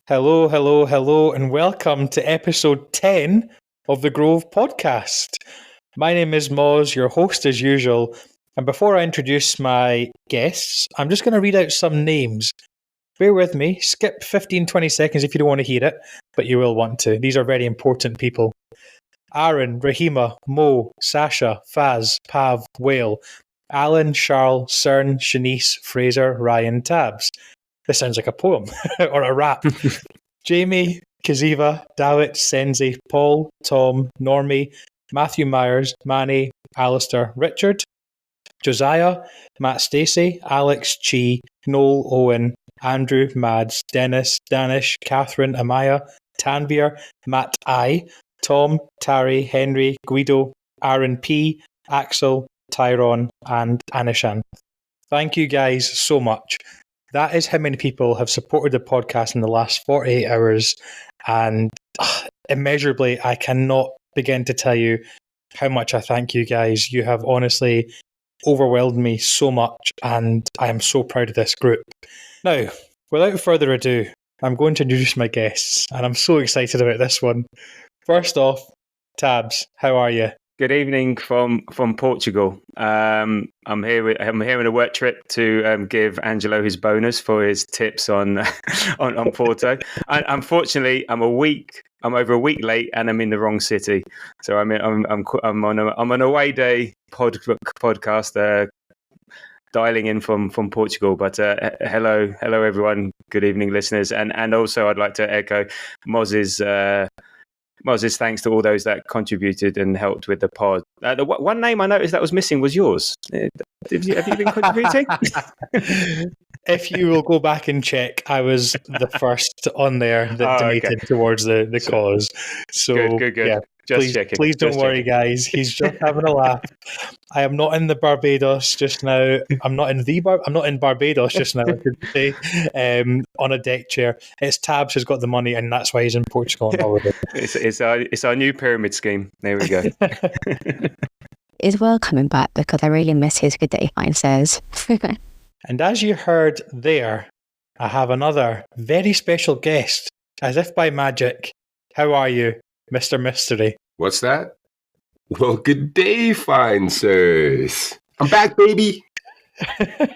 Hello, hello, hello, and welcome to episode 10 of the Grove podcast. My name is Moz, your host as usual, and before I introduce my guests, I'm just going to read out some names. Bear with me, skip 15-20 seconds if you don't want to hear it, but you will want to. These are very important people. Aaron, Rahima, Mo, Sasha, Faz, Pav, Whale, Alan, Charles, Cern, Shanice, Fraser, Ryan, Tabs. This sounds like a poem or a rap. Jamie, Kaziva, Dalit, Senzi, Paul, Tom, Normie, Matthew Myers, Manny, Alistair, Richard, Josiah, Matt Stacey, Alex, Chi, Noel, Owen, Andrew, Mads, Dennis, Danish, Catherine, Amaya, Tanvir, Matt I, Tom, Tari, Henry, Guido, Aaron P, Axel, Tyrone, and Anishan. Thank you guys so much. That is how many people have supported the podcast in the last 48 hours, and immeasurably, I cannot begin to tell you how much I thank you guys. You have honestly overwhelmed me so much, and I am so proud of this group. Now, without further ado, I'm going to introduce my guests, and I'm so excited about this one. First off, Tabs, how are you? Good evening from Portugal. I'm here on a work trip to give Angelo his bonus for his tips on on Porto. Unfortunately, I'm over a week late, and I'm in the wrong city. So I'm on an away day podcast. Dialing in from Portugal, but hello everyone. Good evening, listeners, and also I'd like to echo Moses, thanks to all those that contributed and helped with the pod. The one name I noticed that was missing was yours. Have you been contributing? If you will go back and check, I was the first on there that donated towards the cause. So good. Yeah, please don't worry, guys. He's just having a laugh. I am not in the Barbados just now. I'm not in Barbados just now, I should say, on a deck chair. It's Tabs who's got the money, and that's why he's in Portugal on holiday. It's our new pyramid scheme. There we go. Is Will coming back? Because I really miss his good day fine says. And as you heard there, I have another very special guest, as if by magic. How are you, Mr. Mystery? What's that? Well, good day, fine sirs. I'm back, baby.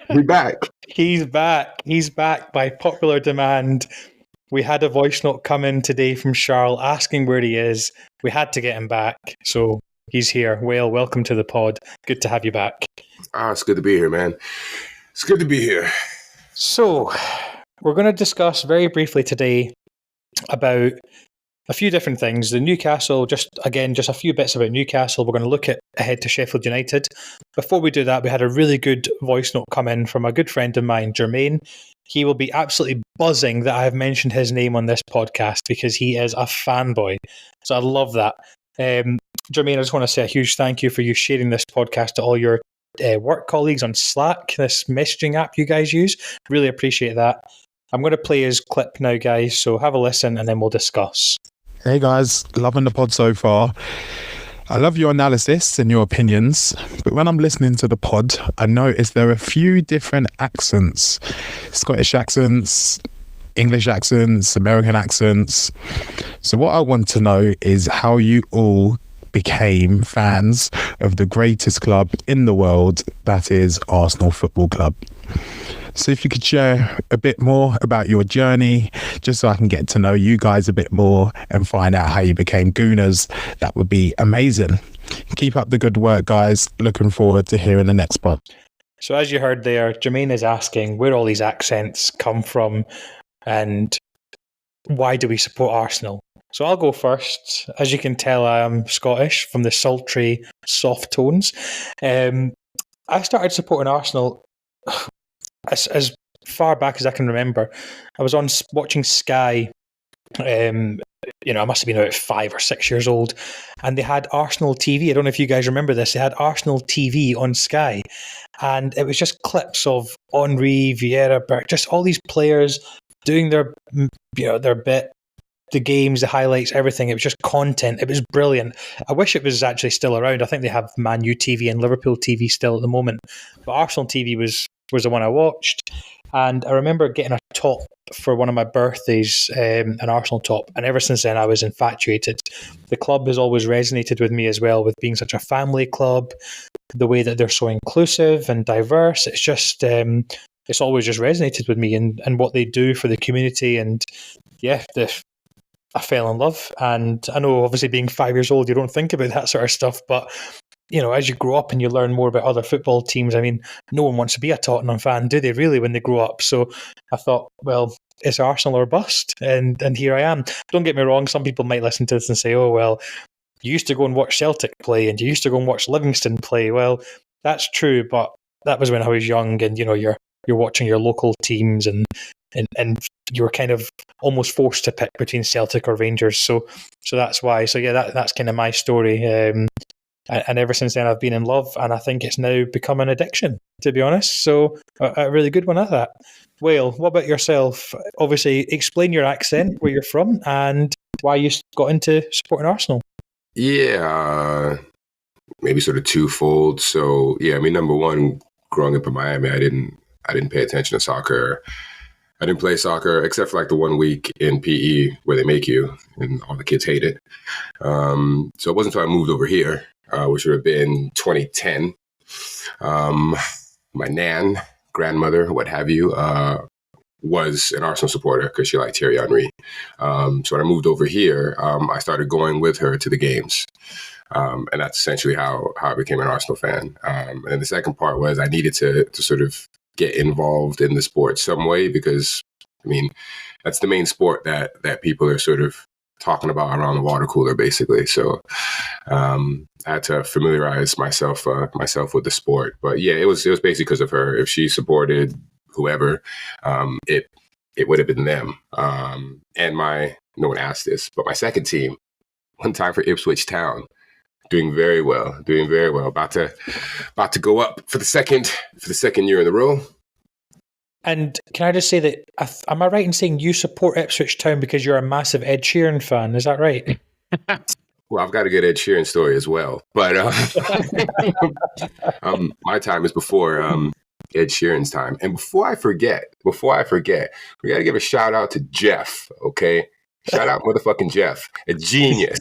We're back. He's back. He's back by popular demand. We had a voice note come in today from Charles asking where he is. We had to get him back, so he's here. Whale, welcome to the pod. Good to have you back. It's good to be here, man. It's good to be here. So, we're going to discuss very briefly today about a few different things. The Newcastle, just a few bits about Newcastle. We're going to look ahead to Sheffield United. Before we do that, we had a really good voice note come in from a good friend of mine, Jermaine. He will be absolutely buzzing that I have mentioned his name on this podcast because he is a fanboy. So I love that. Jermaine, I just want to say a huge thank you for you sharing this podcast to all your work colleagues on Slack, this messaging app you guys use. Really appreciate that. I'm going to play his clip now, guys, so have a listen and then we'll discuss. Hey guys, loving the pod so far. I love your analysis and your opinions, but when I'm listening to the pod, I notice there are a few different accents. Scottish accents, English accents, American accents. So what I want to know is how you all became fans of the greatest club in the world, that is Arsenal Football Club. So if you could share a bit more about your journey, just so I can get to know you guys a bit more and find out how you became Gooners, that would be amazing. Keep up the good work, guys. Looking forward to hearing the next pod. So as you heard there, Jermaine is asking where all these accents come from and why do we support Arsenal? So I'll go first. As you can tell, I am Scottish from the sultry, soft tones. I started supporting Arsenal as far back as I can remember. I was watching Sky. I must have been about 5 or 6 years old, and they had Arsenal TV. I don't know if you guys remember this. They had Arsenal TV on Sky, and it was just clips of Henry, Vieira, Burke, just all these players doing their bit, the games, the highlights, everything. It was just content. It was brilliant. I wish it was actually still around. I think they have Man U TV and Liverpool TV still at the moment. But Arsenal TV was the one I watched. And I remember getting a top for one of my birthdays, an Arsenal top. And ever since then, I was infatuated. The club has always resonated with me as well, with being such a family club, the way that they're so inclusive and diverse. It's just, it's always just resonated with me and what they do for the community. And yeah, I fell in love. And I know, obviously, being 5 years old, you don't think about that sort of stuff. But you know, as you grow up and you learn more about other football teams, I mean, no one wants to be a Tottenham fan, do they really, when they grow up? So I thought, well, it's Arsenal or bust, and here I am. Don't get me wrong, some people might listen to this and say, oh, well, you used to go and watch Celtic play and you used to go and watch Livingston play. Well, that's true, but that was when I was young, and, you know, you're watching your local teams and you were kind of almost forced to pick between Celtic or Rangers. So that's why. So yeah, that's kind of my story. And ever since then, I've been in love, and I think it's now become an addiction, to be honest. So a really good one at that. Wale, what about yourself? Obviously, explain your accent, where you're from, and why you got into supporting Arsenal. Yeah, maybe sort of twofold. So yeah, I mean, number one, growing up in Miami, I didn't pay attention to soccer. I didn't play soccer except for like the 1 week in PE where they make you, and all the kids hate it. So it wasn't until I moved over here, which would have been 2010. My grandmother, what have you, was an Arsenal supporter because she liked Thierry Henry. So when I moved over here, I started going with her to the games. And that's essentially how I became an Arsenal fan. And then the second part was I needed to sort of get involved in the sport some way, because, I mean, that's the main sport that people are sort of talking about around the water cooler, basically. So I had to familiarize myself with the sport. But yeah, it was basically because of her. If she supported whoever, it would have been them. And no one asked this, but my second team, one time for Ipswich Town, doing very well, about to go up for the second year in a row. And can I just say that, am I right in saying you support Ipswich Town because you're a massive Ed Sheeran fan? Is that right? Well, I've got a good Ed Sheeran story as well, but my time is before Ed Sheeran's time. And before I forget, we got to give a shout out to Jeff, okay? Shout out motherfucking Jeff, a genius.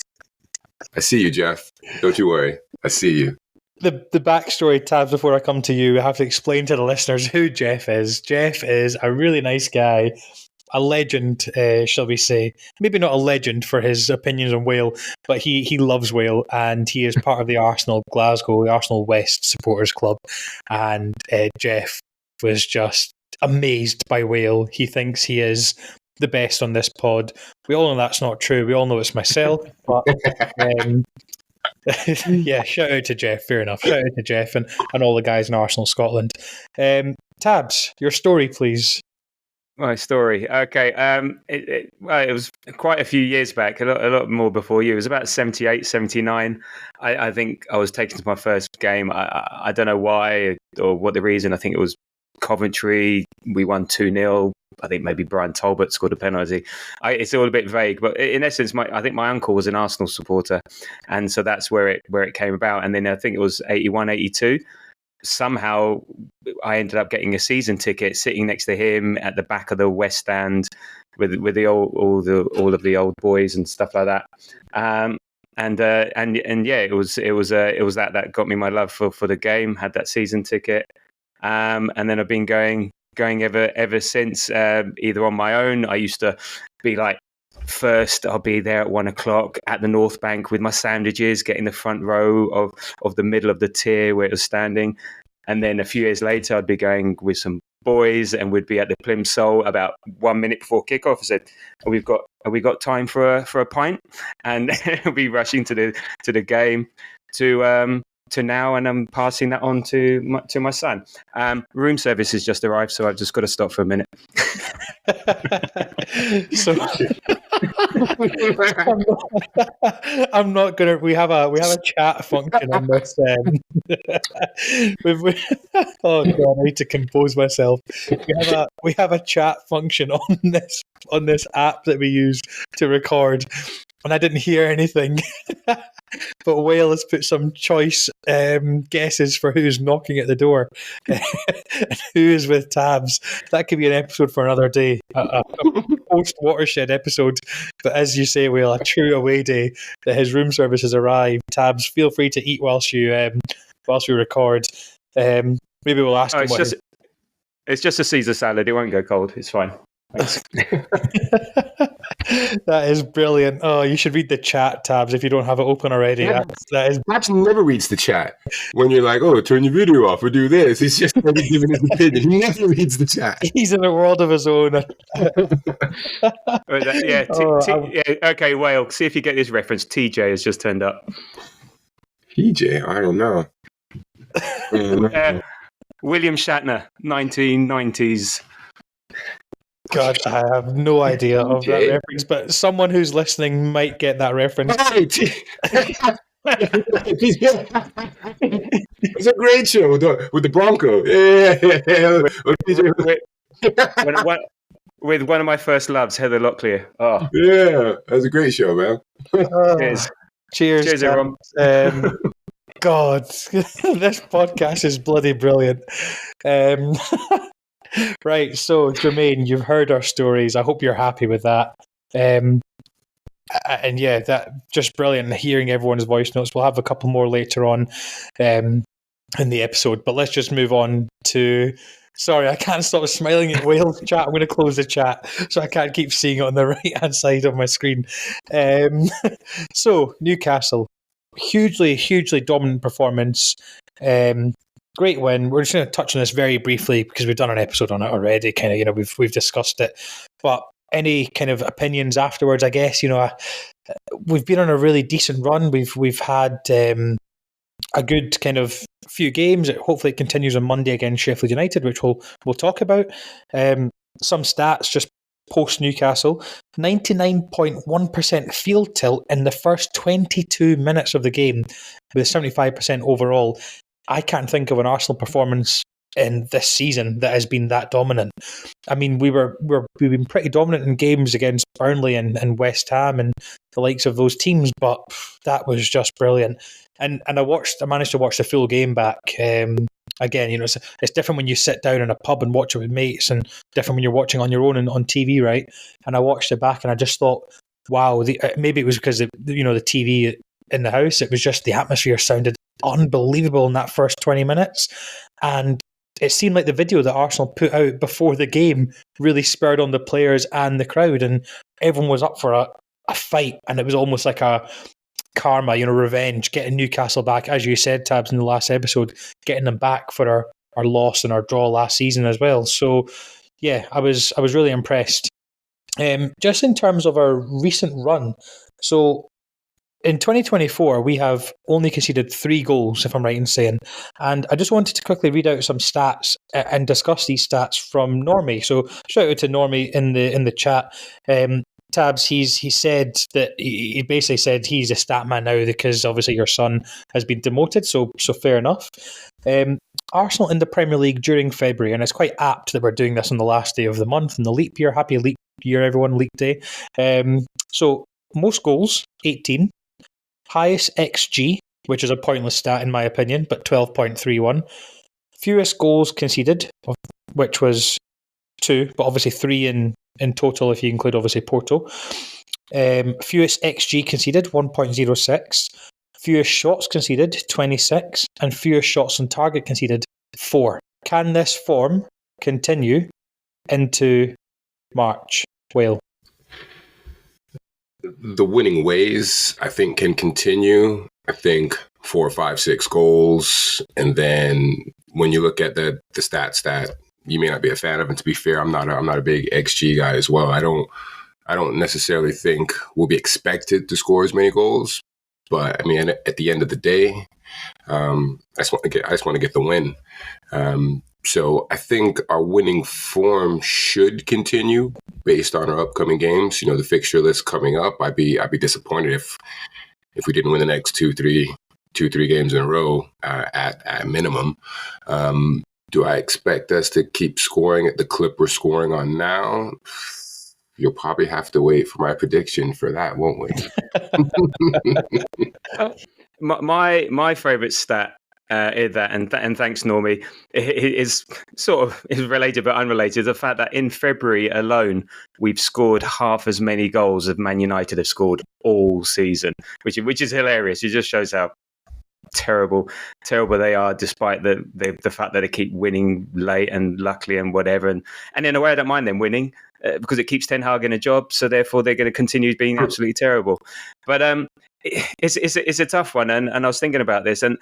I see you, Jeff. Don't you worry. I see you. The backstory, Tabs, before I come to you, I have to explain to the listeners who Jeff is. Jeff is a really nice guy, a legend, shall we say. Maybe not a legend for his opinions on Wale, but he loves Wale, and he is part of the Arsenal Glasgow, the Arsenal West Supporters Club. And Jeff was just amazed by Wale. He thinks he is the best on this pod. We all know that's not true. We all know it's myself, but yeah, shout out to Jeff. Fair enough. Shout out to Jeff and all the guys in Arsenal Scotland. Tabs, your story, please. My story. Okay. It was quite a few years back, a lot more before you. It was about 78, 79. I think I was taken to my first game. I don't know why or what the reason. I think it was Coventry. We won 2-0. I think maybe Brian Talbot scored a penalty. It's all a bit vague, but in essence, I think my uncle was an Arsenal supporter, and so that's where it came about. And then I think it was 81, 82. Somehow, I ended up getting a season ticket, sitting next to him at the back of the West Stand with the all of the old boys and stuff like that. And yeah, it was that got me my love for the game. Had that season ticket, and then I've been going ever since, either on my own. I used to be like, first I'll be there at 1:00 at the North Bank with my sandwiches, getting the front row of the middle of the tier where it was standing. And then a few years later, I'd be going with some boys and we'd be at the Plimsoll about 1 minute before kickoff. I said, have we got time for a pint? And we'll be rushing to the game to now, and I'm passing that on to my son. Room service has just arrived, so I've just got to stop for a minute. So I'm not gonna. We have a chat function on this. Oh God, I need to compose myself. We have a chat function on this on this app that we use to record, and I didn't hear anything. But Whale has put some choice guesses for who's knocking at the door, and who is with Tabs. That could be an episode for another day, a post-watershed episode. But as you say, Whale, a true away day that his room service has arrived. Tabs, feel free to eat whilst we record. Maybe we'll ask him it's just a Caesar salad. It won't go cold. It's fine. Thanks. That is brilliant. Oh, you should read the chat, Tabs, if you don't have it open already. Yeah. That is. Tabs never reads the chat. When you're like, "Oh, turn your video off or do this," he's just never giving his opinion. He never reads the chat. He's in a world of his own. Okay, Whale. See if you get this reference. TJ has just turned up. PJ, I don't know. William Shatner, 1990s. God, I have no idea of that reference, but someone who's listening might get that reference. It's a great show with the Bronco. With one of my first loves, Heather Locklear. Oh, yeah, that's a great show, man. Cheers, everyone. God, this podcast is bloody brilliant. Right, so Jermaine, you've heard our stories. I hope you're happy with that. And yeah, that just brilliant hearing everyone's voice notes. We'll have a couple more later on in the episode, but let's just move on to. Sorry, I can't stop smiling at Wales chat. I'm going to close the chat so I can't keep seeing it on the right-hand side of my screen. So, Newcastle, hugely dominant performance. Great win. We're just going to touch on this very briefly because we've done an episode on it already. Kind of, we've discussed it. But any kind of opinions afterwards? I guess we've been on a really decent run. We've had a good kind of few games. Hopefully, it continues on Monday against Sheffield United, which we'll talk about. Some stats just post Newcastle: 99.1% field tilt in the first 22 minutes of the game, with 75% overall. I can't think of an Arsenal performance in this season that has been that dominant. I mean, we've been pretty dominant in games against Burnley and West Ham and the likes of those teams, but that was just brilliant. And I managed to watch the full game back. Again, it's different when you sit down in a pub and watch it with mates, and different when you're watching on your own and on TV, right? And I watched it back, and I just thought, wow. Maybe it was because the TV in the house. It was just the atmosphere sounded unbelievable in that first 20 minutes, and it seemed like the video that Arsenal put out before the game really spurred on the players and the crowd, and everyone was up for a fight, and it was almost like a karma, revenge, getting Newcastle back, as you said, Tabs, in the last episode, getting them back for our loss and our draw last season as well. So yeah, I was really impressed. Just in terms of our recent run, so in 2024, we have only conceded 3 goals, if I'm right in saying. And I just wanted to quickly read out some stats and discuss these stats from Normie. So shout out to Normie in the chat. Tabs, he said that he basically said he's a stat man now because obviously your son has been demoted. So fair enough. Arsenal in the Premier League during February, and it's quite apt that we're doing this on the last day of the month in the leap year. Happy leap year, everyone! Leap day. So most goals, 18. Highest XG, which is a pointless stat in my opinion, but 12.31. Fewest goals conceded, which was 2, but obviously 3 in total if you include obviously Porto. Fewest XG conceded, 1.06. Fewest shots conceded, 26. And fewest shots on target conceded, 4. Can this form continue into March? Whale. The winning ways, I think, can continue. I think 4, 5, 6 goals. And then when you look at the stats that you may not be a fan of, and to be fair, I'm not a big XG guy as well. I don't necessarily think we'll be expected to score as many goals. But I mean, at the end of the day, I just want to get the win. So I think our winning form should continue based on our upcoming games. The fixture list coming up. I'd be disappointed if we didn't win the next 2-3 games in a row at minimum. Do I expect us to keep scoring at the clip we're scoring on now? you'll probably have to wait for my prediction for that, won't we? My favourite stat is that, and thanks, Normie, is sort of is related but unrelated. The fact that in February alone, we've scored half as many goals as Man United have scored all season, which is hilarious. It just shows how terrible they are, despite the fact that they keep winning late and luckily and whatever. And in a way, I don't mind them winning because it keeps Ten Hag in a job. So therefore, they're going to continue being absolutely terrible. But it's a tough one, and I was thinking about this, and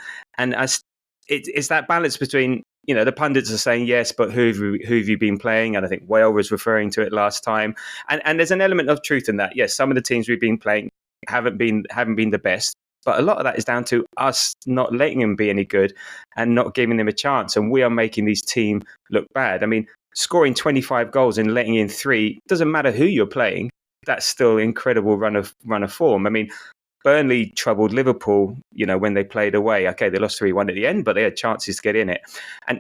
it's that balance between, you know, the pundits are saying yes, but who have you been playing? And I think Whale was referring to it last time, and there's an element of truth in that. Yes, some of the teams we've been playing haven't been the best, but a lot of that is down to us not letting them be any good and not giving them a chance, and we are making these teams look bad. I mean, scoring 25 goals and letting in 3 doesn't matter who you're playing. That's still an incredible run of form. I mean, Burnley troubled Liverpool, you know, when they played away. Okay, they lost 3-1 at the end, but they had chances to get in it.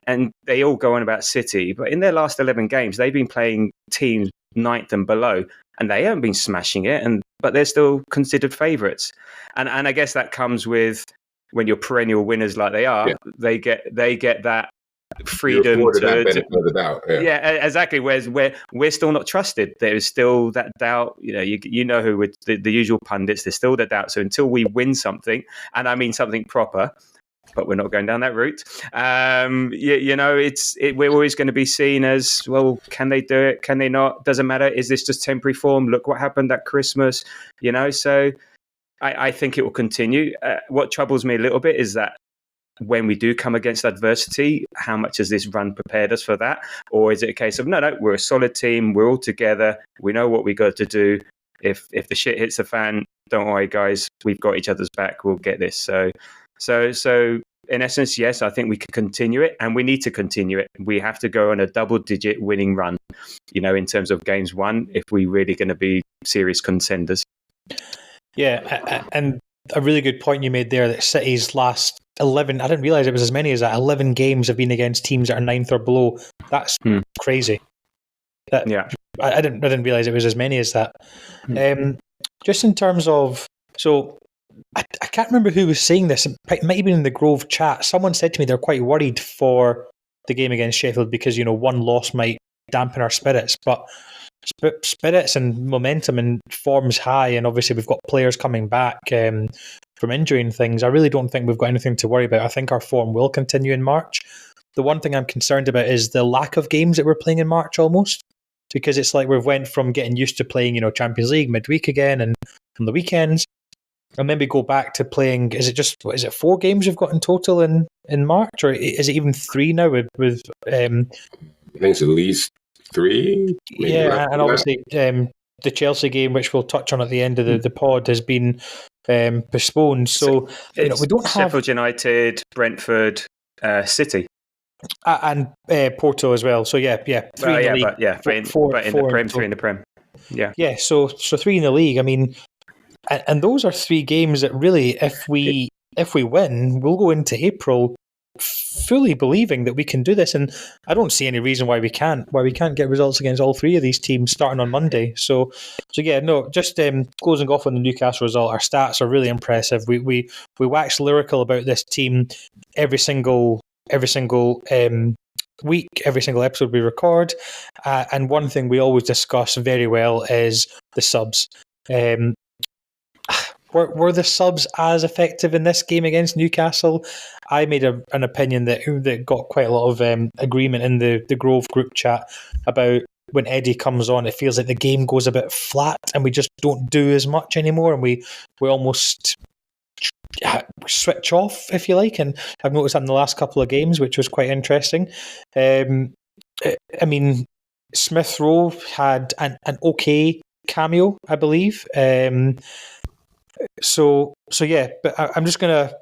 And they all go on about City, but in their last 11 games, they've been playing teams 9th and below, and they haven't been smashing it, but they're still considered favourites. And I guess that comes with, when you're perennial winners like they are, they get that freedom to that benefit of the doubt. Yeah, exactly. Whereas we're still not trusted. There is still that doubt. You know, you know who with the usual pundits. There's still that doubt. So until we win something, and I mean something proper, but we're not going down that route. You know, we're always going to be seen as, well, can they do it? Can they not? Doesn't matter. Is this just temporary form? Look what happened at Christmas. You know, so I think it will continue. What troubles me a little bit is that when we do come against adversity, how much has this run prepared us for that? Or is it a case of, no, we're a solid team, we're all together, we know what we got to do. If the shit hits the fan, don't worry, guys, we've got each other's back, we'll get this. So in essence, yes, I think we can continue it, and we need to continue it. We have to go on a double-digit winning run, you know, in terms of games won, if we're really going to be serious contenders. Yeah, and a really good point you made there, that City's last 11, I didn't realise it was as many as that, 11 games have been against teams that are 9th or below. That's crazy. I didn't realise it was as many as that. Just in terms of, so I can't remember who was saying this, it might have been in the Grove chat. Someone said to me they're quite worried for the game against Sheffield because, you know, one loss might dampen our spirits, but spirits and momentum and form's high, and obviously we've got players coming back from injury and things. I really don't think we've got anything to worry about. I think our form will continue in March. The one thing I'm concerned about is the lack of games that we're playing in March almost, because it's like we've went from getting used to playing, you know, Champions League midweek again and on the weekends, and then we go back to playing, is it 4 games we've got in total in March, or is it even 3 now with I think it's at least 3. Yeah, and obviously the Chelsea game, which we'll touch on at the end of the pod, has been postponed. So you know, we don't have Sheffield United, Brentford, City, and Porto as well. So 3 in the league. But in the Prem, 3 in the Prem. Yeah. So 3 in the league. I mean, and those are 3 games that really, if we win, we'll go into April fully believing that we can do this, and I don't see any reason why we can't get results against all 3 of these teams starting on Monday. So yeah, no, just closing off on the Newcastle result, our stats are really impressive. We wax lyrical about this team every single week, every single episode we record, and one thing we always discuss very well is the subs. Were the subs as effective in this game against Newcastle? I made an opinion that got quite a lot of agreement in the Grove group chat about when Eddie comes on, it feels like the game goes a bit flat and we just don't do as much anymore, and we almost switch off, if you like. And I've noticed that in the last couple of games, which was quite interesting. I mean, Smith-Rowe had an okay cameo, I believe. So yeah, but I'm just gonna,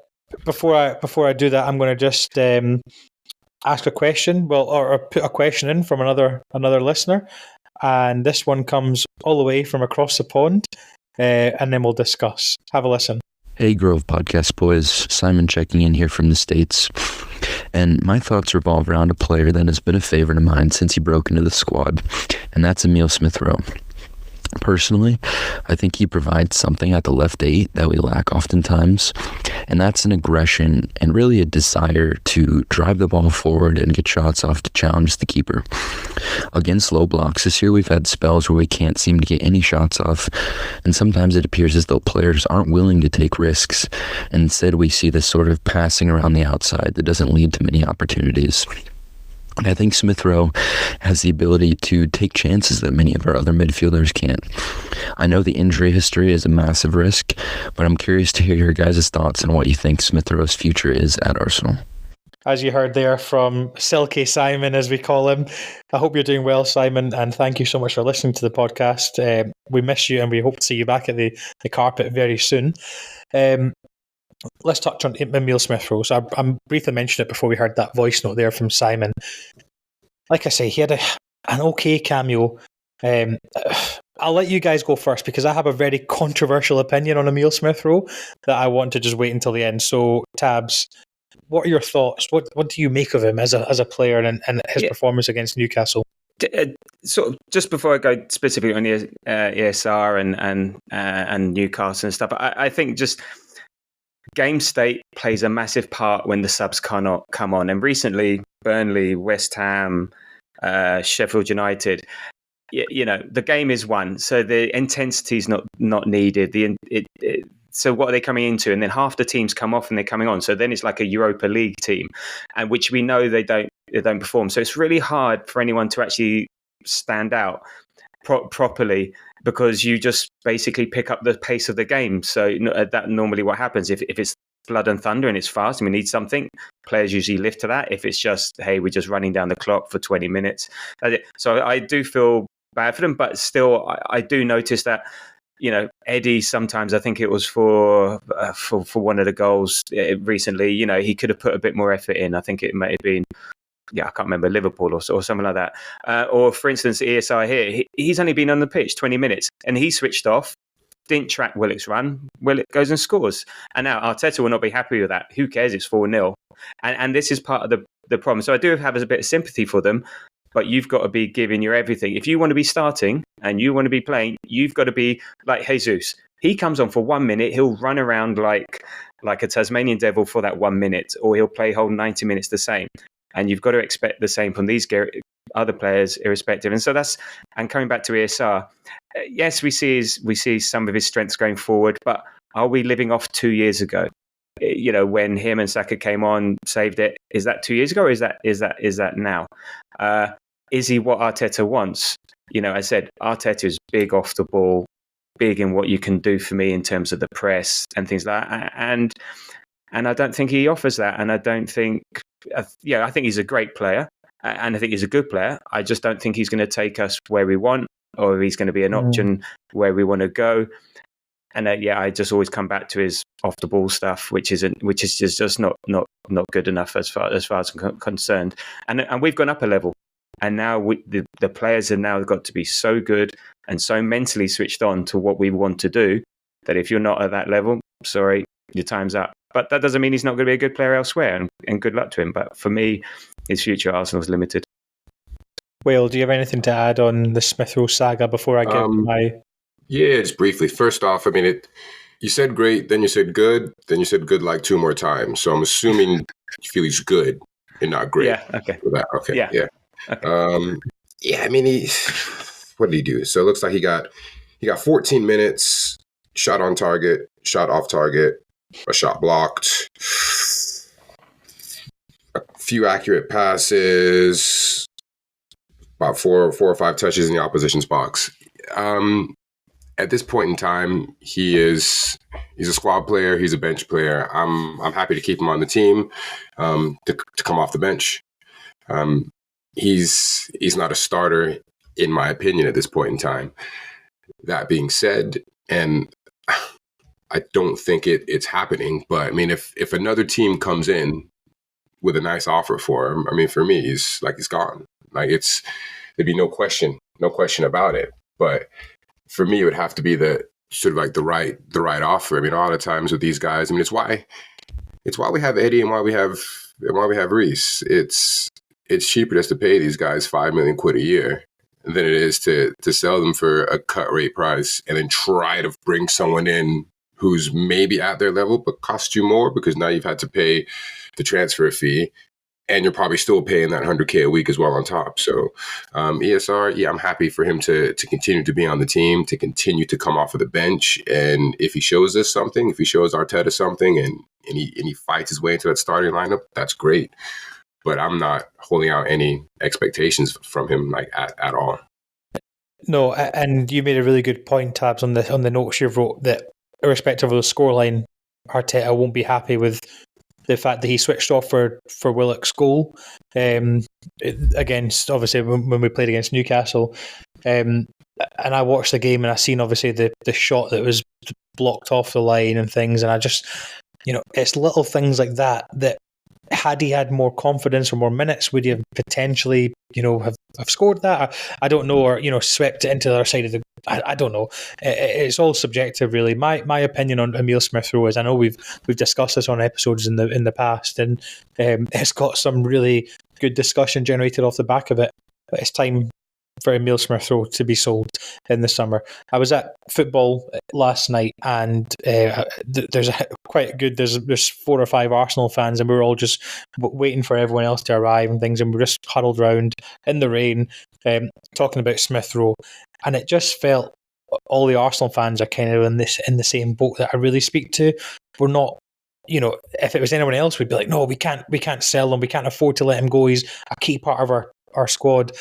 before I do that, I'm gonna just ask a question, or put a question in from another listener, and this one comes all the way from across the pond, and then we'll discuss. Have a listen. Hey Grove Podcast boys, Simon checking in here from the States, and my thoughts revolve around a player that has been a favorite of mine since he broke into the squad, and that's Emile Smith-Rowe. Personally, I think he provides something at the left 8 that we lack oftentimes, and that's an aggression and really a desire to drive the ball forward and get shots off to challenge the keeper. Against low blocks this year, we've had spells where we can't seem to get any shots off, and sometimes it appears as though players aren't willing to take risks, and instead we see this sort of passing around the outside that doesn't lead to many opportunities. And I think Smith-Rowe has the ability to take chances that many of our other midfielders can't. I know the injury history is a massive risk, but I'm curious to hear your guys' thoughts on what you think Smith-Rowe's future is at Arsenal. As you heard there from Silky Simon, as we call him, I hope you're doing well, Simon, and thank you so much for listening to the podcast. We miss you and we hope to see you back at the carpet very soon. Let's touch on Emile Smith-Rowe. So I briefly mentioned it before we heard that voice note there from Simon. Like I say, he had an okay cameo. I'll let you guys go first because I have a very controversial opinion on Emile Smith-Rowe that I want to just wait until the end. So, Tabs, what are your thoughts? What do you make of him as a player and his performance against Newcastle? Sort of just before I go specifically on the ESR and Newcastle and stuff, I think just game state plays a massive part when the subs cannot come on. And recently, Burnley, West Ham, Sheffield United, the game is won. So the intensity is not needed. So what are they coming into? And then half the teams come off and they're coming on. So then it's like a Europa League team, and which we know they don't perform. So it's really hard for anyone to actually stand out properly, because you just basically pick up the pace of the game. So that normally what happens if it's blood and thunder and it's fast and we need something, players usually lift to that. If it's just, hey, we're just running down the clock for 20 minutes. That's it. So I do feel bad for them, but still I do notice that, Eddie, sometimes I think it was for one of the goals recently, he could have put a bit more effort in. I think it may have been, I can't remember, Liverpool or something like that. Or for instance, ESI here, he's only been on the pitch 20 minutes and he switched off, didn't track Willock's run. Willock goes and scores. And now Arteta will not be happy with that. Who cares? It's 4-0. And this is part of the problem. So I do have a bit of sympathy for them, but you've got to be giving your everything. If you want to be starting and you want to be playing, you've got to be like Jesus. He comes on for 1 minute, he'll run around like a Tasmanian devil for that 1 minute, or he'll play whole 90 minutes the same. And you've got to expect the same from these other players, irrespective. And so and coming back to ESR, yes, we see some of his strengths going forward, but are we living off 2 years ago? When him and Saka came on, saved it. Is that 2 years ago, or is that now? Is he what Arteta wants? I said Arteta is big off the ball, big in what you can do for me in terms of the press and things like that. And I don't think he offers that. And I don't think. I think he's a great player, and I think he's a good player. I just don't think he's going to take us where we want, or he's going to be an option where we want to go. And I just always come back to his off the ball stuff, which is just not good enough as far as I'm concerned. And we've gone up a level, and now the players have now got to be so good and so mentally switched on to what we want to do that if you're not at that level, sorry, your time's up. But that doesn't mean he's not going to be a good player elsewhere, and good luck to him. But for me, his future at Arsenal is limited. Will, do you have anything to add on the Smith-Rowe saga before I give my... Yeah, just briefly. First off, you said great, then you said good, then you said good like 2 more times. So I'm assuming you feel he's good and not great. Yeah, okay. For that. Okay, yeah. Okay. What did he do? So it looks like he got 14 minutes, shot on target, shot off target, a shot blocked, a few accurate passes, about four or five touches in the opposition's box. At this point in time, he's a squad player. He's a bench player. I'm happy to keep him on the team, to come off the bench. He's not a starter, in my opinion, at this point in time. That being said, and I don't think it's happening, but if another team comes in with a nice offer for him, for me, he's gone. There'd be no question about it. But for me, it would have to be the right offer. A lot of times with these guys, it's why we have Eddie and why we have Reece. It's cheaper just to pay these guys £5 million a year than it is to sell them for a cut rate price and then try to bring someone in who's maybe at their level but costs you more because now you've had to pay the transfer fee and you're probably still paying that $100K a week as well on top. So ESR, yeah, I'm happy for him to continue to be on the team, to continue to come off of the bench. And if he shows us something, if he shows Arteta something and he fights his way into that starting lineup, that's great. But I'm not holding out any expectations from him like at all. No, and you made a really good point, Tabs, on the notes you wrote that irrespective of the scoreline, Arteta won't be happy with the fact that he switched off for Willock's goal against, obviously, when we played against Newcastle. And I watched the game and I seen, obviously, the shot that was blocked off the line and things. And I just, it's little things like that had he had more confidence or more minutes, would he have potentially, have scored that? I don't know, or, swept it into the other side of the... I don't know. It's all subjective, really. My opinion on Emile Smith-Rowe is, I know we've discussed this on episodes in the past, and it's got some really good discussion generated off the back of it. But it's time for Emile Smith-Rowe to be sold in the summer. I was at football last night, and there's 4 or 5 Arsenal fans, and we were all just waiting for everyone else to arrive and things, and we were just huddled around in the rain talking about Smith-Rowe, and it just felt all the Arsenal fans are kind of in the same boat that I really speak to. We're not, if it was anyone else, we'd be like, no, we can't sell him, we can't afford to let him go, he's a key part of our squad.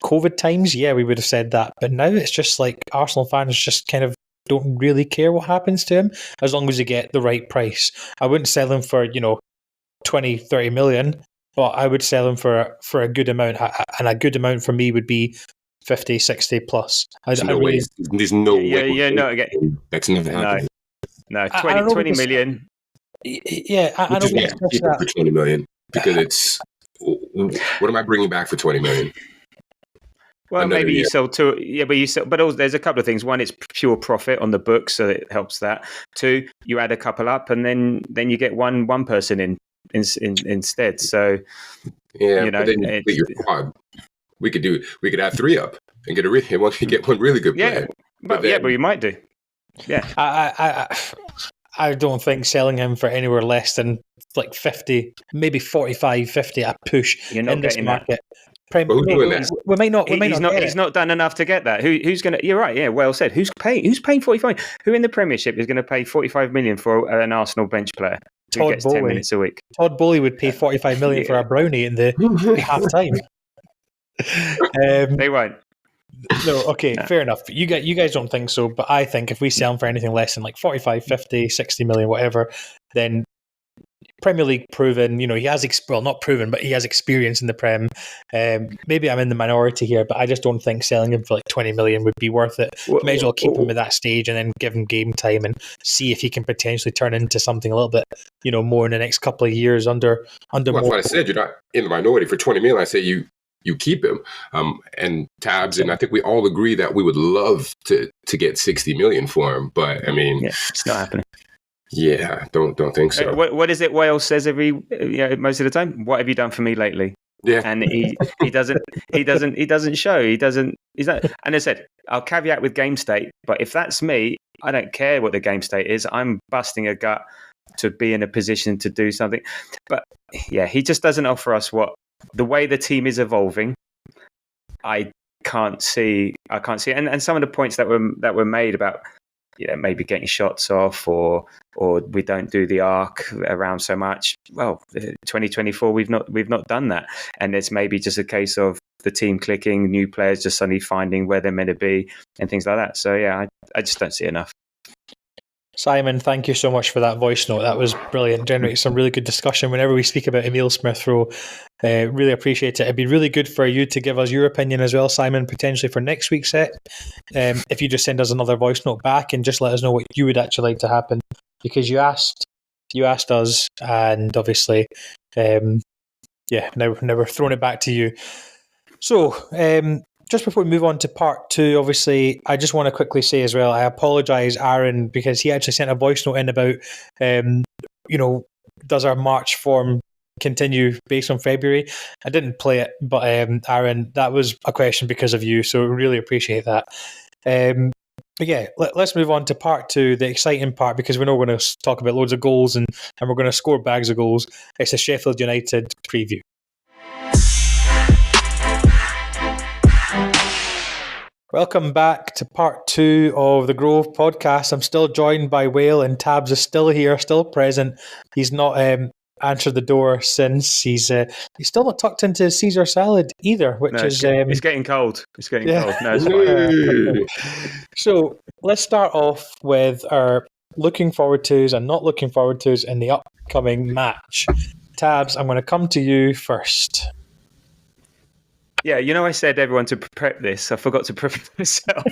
COVID times, yeah, we would have said that. But now it's just like Arsenal fans just kind of don't really care what happens to him as long as you get the right price. I wouldn't sell him for, 20, 30 million, but I would sell him for a good amount. And a good amount for me would be 50, 60 plus. There's no way. No, again. That's never happening. No, 20 million. Yeah, I know. For 20 million because it's... What am I bringing back for 20 million? Well, maybe you sell two. Yeah, but also there's a couple of things. One, it's pure profit on the book, so it helps that. 2, you add a couple up, and then you get one person in instead. So yeah, but then you complete your squad. We could add 3 up and get one really good player. But you might do. Yeah, I don't think selling him for anywhere less than like 50, maybe 45, 50 a push in this market. We might not. He's not done enough to get that. Who's going to? You're right. Yeah, well said. Who's paying 45? Who in the Premiership is going to pay 45 million for an Arsenal bench player who gets 10 minutes a week? Todd Bowley would pay 45 million for a brownie in the half time. They won't. No, okay, fair enough. You guys don't think so, but I think if we sell him for anything less than like 45, 50, 60 million, whatever, then Premier League proven, he has, not proven, but he has experience in the Prem. Maybe I'm in the minority here, but I just don't think selling him for like 20 million would be worth it. May as well keep him at that stage and then give him game time and see if he can potentially turn into something a little bit, more in the next couple of years under well, that's what I said. You're not in the minority for 20 million. I say you keep him. And Tabs, and I think we all agree that we would love to get 60 million for him, but I mean, it's not happening. Yeah, don't think so. What is it Wales says most of the time? What have you done for me lately? Yeah, and he doesn't show. He's not. And I said, I'll caveat with game state, but if that's me, I don't care what the game state is. I'm busting a gut to be in a position to do something. But yeah, he just doesn't offer us the way the team is evolving. I can't see. And some of the points that were made about, maybe getting shots off or we don't do the arc around so much. Well, 2024, we've not done that. And it's maybe just a case of the team clicking, new players just suddenly finding where they're meant to be and things like that. So yeah, I just don't see enough. Simon, thank you so much for that voice note. That was brilliant. Generated some really good discussion whenever we speak about Emile Smith-Rowe. Really appreciate it. It'd be really good for you to give us your opinion as well, Simon, potentially for next week's set. If you just send us another voice note back and just let us know what you would actually like to happen, because you asked us, and obviously, now we're throwing it back to you. So, just before we move on to part 2, obviously, I just want to quickly say as well, I apologise, Aaron, because he actually sent a voice note in about, does our March form continue based on February. I didn't play it, but Aaron, that was a question because of you, so really appreciate that. But yeah, let's move on to part 2, the exciting part, because we know we're going to talk about loads of goals and we're going to score bags of goals. It's a Sheffield United preview. Welcome back to part 2 of the Grove podcast. I'm still joined by Whale, and Tabs is still here, still present. He's not answered the door since. He's still not tucked into Caesar salad either, which is... it's getting cold. It's getting cold. No, it's fine. So let's start off with our looking forward tos and not looking forward tos in the upcoming match. Tabs, I'm going to come to you first. Yeah, I said everyone to prep this. I forgot to prep myself.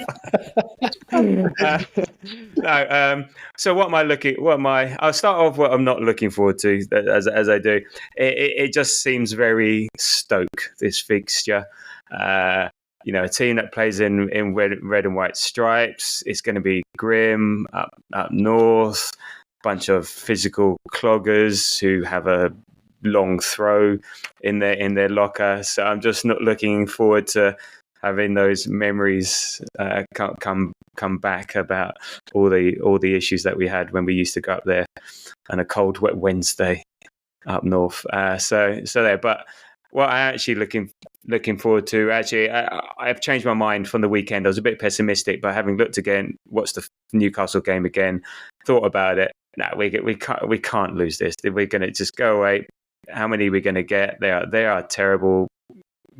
So what am I looking? I'll start off what I'm not looking forward to, as I do. It just seems very Stoke, this fixture. A team that plays in red and white stripes. It's going to be grim up north. Bunch of physical cloggers who have a long throw in their locker. So I'm just not looking forward to having those memories come back about all the issues that we had when we used to go up there on a cold, wet Wednesday up north. So there. But what I'm actually looking forward to, I've changed my mind from the weekend. I was a bit pessimistic, but having looked again, watched the Newcastle game again, thought about it. No, we can't lose this. We're going to just go away. How many are we going to get? They are terrible,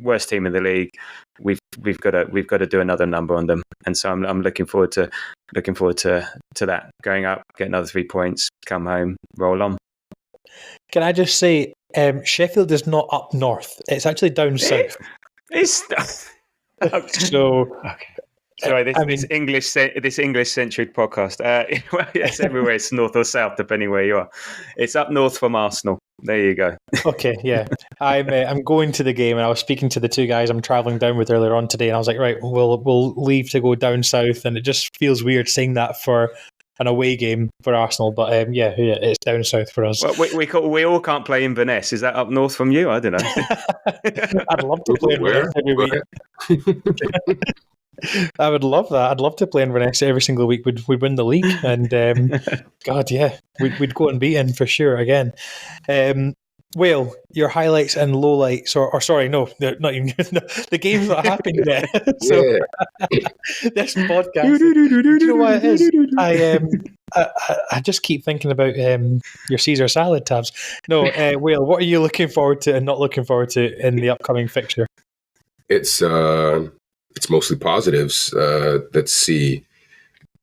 worst team in the league. We've got to do another number on them, and so I'm looking forward to that. Going up, get another 3 points, come home, roll on. Can I just say, Sheffield is not up north; it's actually down south. So. Okay. Sorry, this English-centric podcast. It's everywhere. It's north or south, depending where you are. It's up north from Arsenal. There you go. Okay, yeah. I'm going to the game, and I was speaking to the two guys I'm travelling down with earlier on today, and I was like, right, we'll leave to go down south, and it just feels weird saying that for an away game for Arsenal, but yeah, it's down south for us. Well, we all can't play Inverness. Is that up north from you? I don't know. I'd love to play Inverness every week. I would love that. I'd love to play Inverness every single week. We'd win the league, and God, yeah, we'd go unbeaten for sure again. Whale, your highlights and lowlights, or sorry, no, not even the game's not happened yet. So this podcast, do you know what it is? I just keep thinking about your Caesar salad, Tabs. No, Whale, what are you looking forward to and not looking forward to in the upcoming fixture? It's mostly positives. Let's see.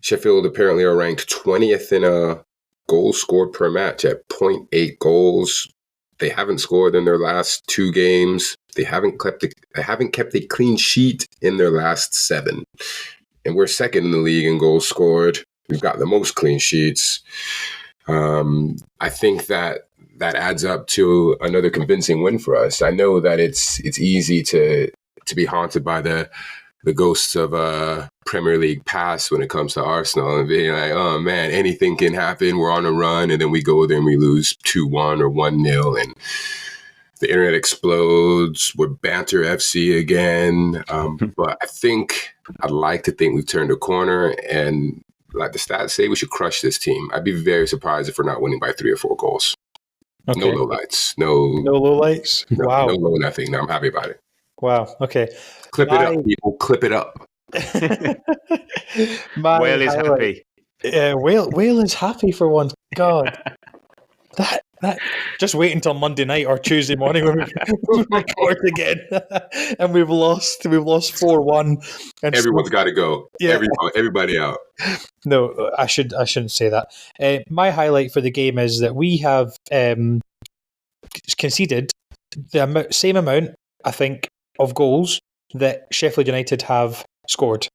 Sheffield apparently are ranked 20th in goals scored per match at 0.8 goals. They haven't scored in their last 2 games. They haven't kept a clean sheet in their last 7. And we're second in the league in goals scored. We've got the most clean sheets. I think that adds up to another convincing win for us. I know that it's easy to be haunted by the ghosts of Premier League past when it comes to Arsenal and being like, oh man, anything can happen. We're on a run, and then we go there and we lose 2-1 or 1-0, and the internet explodes. We're banter FC again. But I'd like to think we've turned a corner, and like the stats say, we should crush this team. I'd be very surprised if we're not winning by 3 or 4 goals. Okay. No lowlights. No lowlights? Wow. No low nothing. No, I'm happy about it. Wow. Okay. Clip it up, people. Clip it up. Whale is happy. Whale is happy for once. God. That just wait until Monday night or Tuesday morning when we record again. And we've lost 4-1. And everyone's got to go. Yeah. Everybody out. No, I shouldn't say that. My highlight for the game is that we have conceded the same amount, I think, of goals that Sheffield United have scored.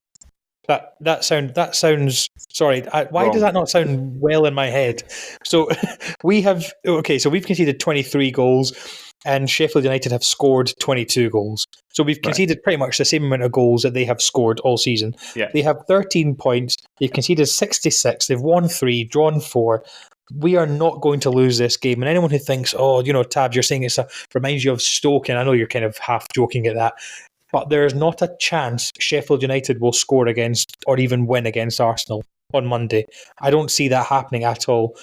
That sounds. Sorry, why does that not sound well in my head? So we've conceded 23 goals, and Sheffield United have scored 22 goals. So we've conceded pretty much the same amount of goals that they have scored all season. Yeah. They have 13 points. They've conceded 66. They've won 3, drawn 4. we are not going to lose this game. And anyone who thinks, Tabs, you're saying reminds you of Stoke, and I know you're kind of half joking at that, but there's not a chance Sheffield United will score against or even win against Arsenal on Monday. I don't see that happening at all.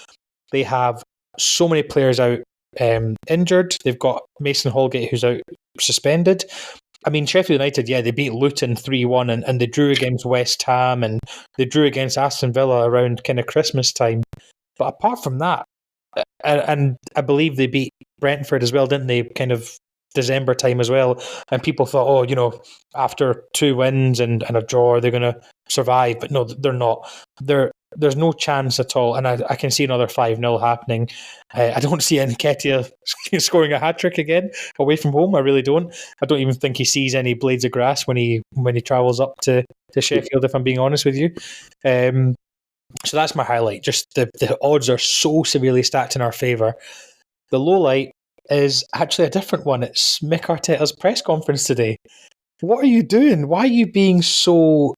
They have so many players out injured. They've got Mason Holgate, who's out suspended. I mean, Sheffield United, they beat Luton 3-1 and they drew against West Ham and they drew against Aston Villa around kind of Christmas time. But apart from that, and I believe they beat Brentford as well, didn't they? Kind of December time as well. And people thought, after 2 wins and a draw, they're going to survive. But no, they're not. There's no chance at all. And I can see another 5-0 happening. I don't see Nketiah scoring a hat-trick again away from home. I really don't. I don't even think he sees any blades of grass when he travels up to Sheffield, if I'm being honest with you. So that's my highlight. Just the odds are so severely stacked in our favour. The low light is actually a different one. It's Mick Arteta's press conference today. What are you doing? Why are you being so...